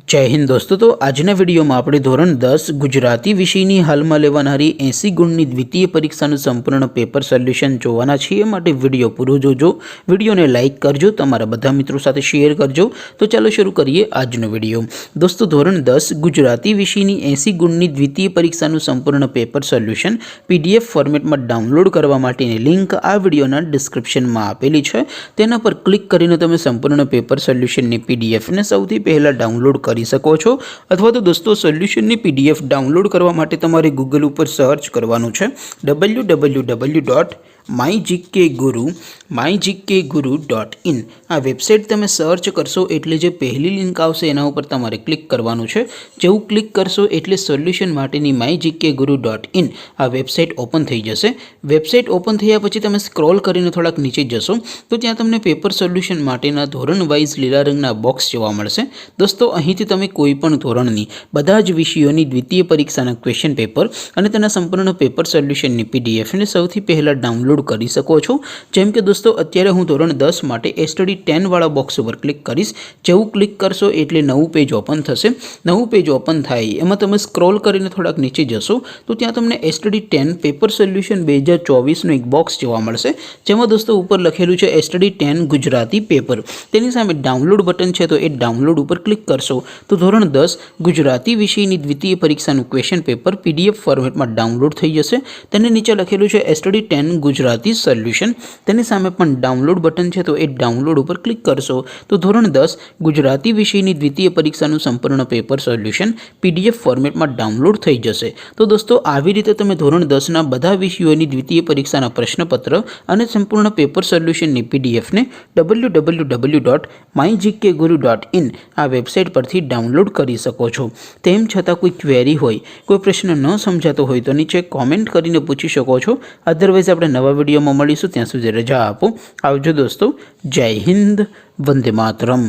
जय हिंद दोस्तों। तो आजना विडियो में આપણે ધોરણ 10 ગુજરાતી વિષયની હાલમાં લેવાનારી 80 ગુણની દ્વિતીય પરીક્ષાનું સંપૂર્ણ પેપર સોલ્યુશન જોવાના છીએ। માટે વિડિયો પૂરો જોજો, વિડિયોને લાઈક કરજો, તમારા બધા મિત્રો સાથે શેર કરજો। તો ચાલો શરૂ કરીએ આજનો વિડિયો। દોસ્તો ધોરણ 10 ગુજરાતી વિષયની 80 ગુણની દ્વિતીય પરીક્ષાનું સંપૂર્ણ પેપર સોલ્યુશન PDF ફોર્મેટમાં ડાઉનલોડ કરવા માટેની લિંક આ વિડિયોના ડિસ્ક્રિપ્શનમાં આપેલી છે। તેના પર ક્લિક કરીને તમે સંપૂર્ણ પેપર સોલ્યુશનની PDF ને સૌથી પહેલા ડાઉનલોડ કરી શકો છો। अथवा तो दोस्तों सोल्यूशन PDF डाउनलॉड करवा माटे तमारे गूगल पर सर्च करवानुं छे www.mygkguru.in। आ वेबसाइट तमे सर्च करशो एटले जे पहली लिंक आवशे एना उपर तमारे क्लिक करवानुं छे। जेवुं क्लिक करशो एटले सोल्यूशन माटेनी mygkguru.in आ वेबसाइट ओपन थई जशे। वेबसाइट ओपन थया पछी तमे स्क्रॉल करीने थोड़ाक नीचे जशो तो त्यां तमने पेपर सोल्यूशन माटेना धोरण वाइज लीला रंगना बॉक्स जोवा मळशे। दोस्तों અહીંથી તમે કોઈપણ ધોરણની બધા જ વિષયોની દ્વિતીય પરીક્ષાના ક્વેશ્ચન પેપર અને તેના સંપૂર્ણ પેપર સોલ્યુશનની PDF ને સૌથી પહેલા ડાઉનલોડ કરી શકો છો। જેમ કે દોસ્તો અત્યારે હું ધોરણ 10 માટે સ્ટડી 10 વાળા બોક્સ ઉપર ક્લિક કરીશ। જેવું ક્લિક કરશો એટલે નવું પેજ ઓપન થશે। નવું પેજ ઓપન થાય એમાં તમે સ્ક્રોલ કરીને થોડાક નીચે જશો તો ત્યાં તમને સ્ટડી 10 પેપર સોલ્યુશન 2024 નો એક બોક્સ જોવા મળશે। જેમાં દોસ્તો ઉપર લખેલું છે સ્ટડી 10 ગુજરાતી પેપર। તેની સામે ડાઉનલોડ બટન છે તો એ ડાઉનલોડ ઉપર क्लिक करशो तो धोरण 10 गुजराती विषयनी द्वितीय परीक्षाનું क्वेश्चन पेपर PDF फॉर्मेटમાં डाउनलॉड થઈ જશે। તેને નીચે લખેલું છે સ્ટડી 10 ગુજરાતી સોલ્યુશન। તેની સામે પણ ડાઉનલોડ બટન છે તો એ ડાઉનલોડ ઉપર ક્લિક કરશો તો ધોરણ 10 ગુજરાતી વિષયની દ્વિતીય પરીક્ષાનું સંપૂર્ણ પેપર સોલ્યુશન PDF ફોર્મેટમાં ડાઉનલોડ થઈ જશે। તો દોસ્તો આવી રીતે તમે ધોરણ 10 ના બધા વિષયોની દ્વિતીય પરીક્ષાના પ્રશ્નપત્ર અને સંપૂર્ણ પેપર સોલ્યુશનની PDF ને www.mygkguru.in आ वेबसाइट पर डाउनलॉड कर सको छो। तेम छतां कोई क्वेरी होय, कोई प्रश्न न समझातो होय तो नीचे कॉमेंट करीने पूछी शको छो। अदरवाइज आपणे नवा विडियो में मळीशुं, त्यां सुधी रजा आपो। आवजो दोस्तों। जय हिंद, वंदे मातरम।